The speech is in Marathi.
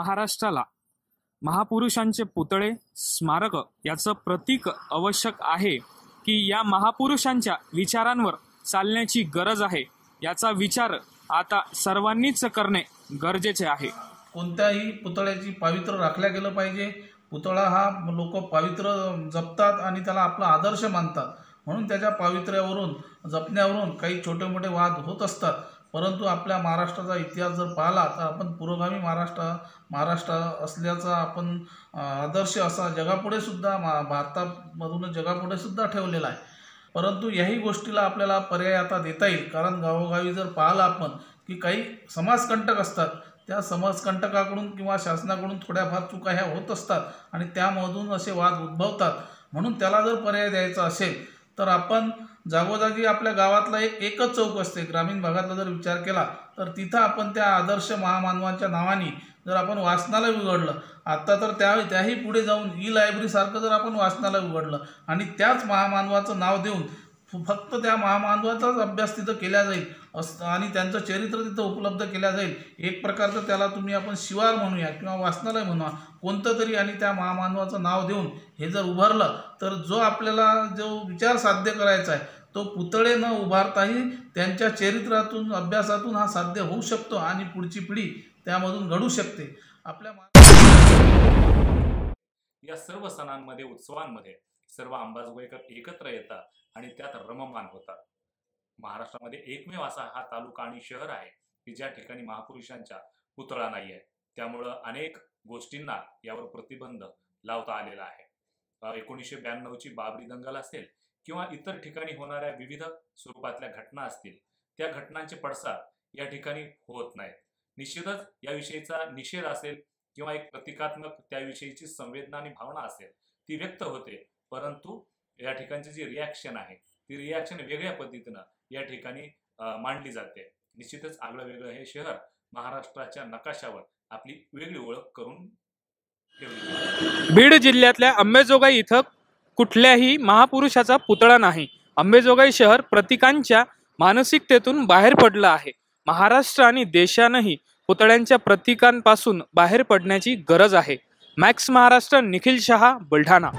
महाराष्ट्राला महापुरुषांचे पुतळे स्मारक याचं प्रतीक आवश्यक आहे की या महापुरुषांच्या विचारांवर चालण्याची गरज आहे। याचा विचार आता सर्वांनीच करणे गरजेचे आहे। कोणत्याही पुतळ्याची पावित्र्य राखल्या गेलं पाहिजे। पुतळा हा लोक पावित्र्य जपतात आणि त्याला आपला आदर्श मानतात, म्हणून त्याच्या पावित्र्यावरून जपण्यावरून काही छोटे मोठे वाद होत असतात। परंतु आपल्या महाराष्ट्राचा इतिहास जर पाहिला तर आपण पुरोगामी महाराष्ट्र असल्याचा आपण आदर्श असा जगापुढे सुद्धा भारतामधून जगापुढे सुद्धा ठेवलेला आहे। परंतु याही गोष्टीला आपल्याला पर्याय आता देता येईल, कारण गावोगावी जर पाहिलं आपण की काही समाजकंटक असतात, त्या समाजकंटकाकडून किंवा शासनाकडून थोड्याफार चुका ह्या होत असतात आणि त्यामधून असे वाद उद्भवतात। म्हणून त्याला जर पर्याय द्यायचा असेल तर आपण जागोजागी आपल्या गावातला एकच चौक असते, ग्रामीण भागातला जर विचार केला तर तिथं आपण त्या आदर्श महामानवांच्या नावाने जर आपण वाचनालय उघडलं, आता तर त्याही पुढे जाऊन लायब्ररी सारखं जर आपण वाचनालय उघडलं आणि त्याच महामानवाचं नाव देऊन फक्त त्या महामानवाचाच अभ्यास तिथं केला जाईल आणि त्यांचं चरित्र तिथं उपलब्ध केल्या जाईल, एक प्रकारचं त्याला तुम्ही आपण शिवार म्हणूया किंवा वाचनालय म्हणूया कोणतं तरी, आणि त्या महामानवाचं नाव देऊन हे जर उभारलं तर जो आपल्याला जो विचार साध्य करायचा आहे तो पुतळे न उभारताही त्यांच्या चरित्रातून अभ्यासातून हा साध्य होऊ शकतो आणि पुढची पिढी त्यामधून घडू शकते। आपल्या या सर्व सणांमध्ये उत्सवांमध्ये सर्व अंबाजोगाईकर एकत्र येतात आणि त्यात रममान होतात। महाराष्ट्रामध्ये एकमेव असा हा तालुका आणि शहर आहे की ज्या ठिकाणी महापुरुषांचा पुतळा नाही आहे, त्यामुळं अनेक गोष्टींना यावर प्रतिबंध लावता आलेला आहे। 1992ची बाबरी दंगल असेल किंवा इतर ठिकाणी होणाऱ्या विविध स्वरूपातल्या घटना असतील, त्या घटनांचे पडसाद या ठिकाणी होत नाहीत। निश्चितच याविषयीचा निषेध असेल किंवा एक प्रतिकात्मक त्याविषयीची संवेदना आणि भावना असेल ती व्यक्त होते, परंतु या ठिकाणची जी रिॲक्शन आहे ती रिॲक्शन वेगळ्या पद्धतीनं या ठिकाणी मांडली जाते। निश्चितच आगळं वेगळं हे शहर महाराष्ट्राच्या नकाशावर आपली वेगळी ओळख करून ठेवली। बीड जिल्ह्यातल्या अंबाजोगाई इथं कुठल्याही महापुरुषाचा पुतळा नाही। अंबाजोगाई शहर प्रतीकांच्या मानसिकतेतून बाहेर पडलं आहे। महाराष्ट्र आणि देशानंही पुतळ्यांच्या प्रतीकांपासून बाहेर पडण्याची गरज आहे। मॅक्स महाराष्ट्र, निखिल शहा, बुलढाणा।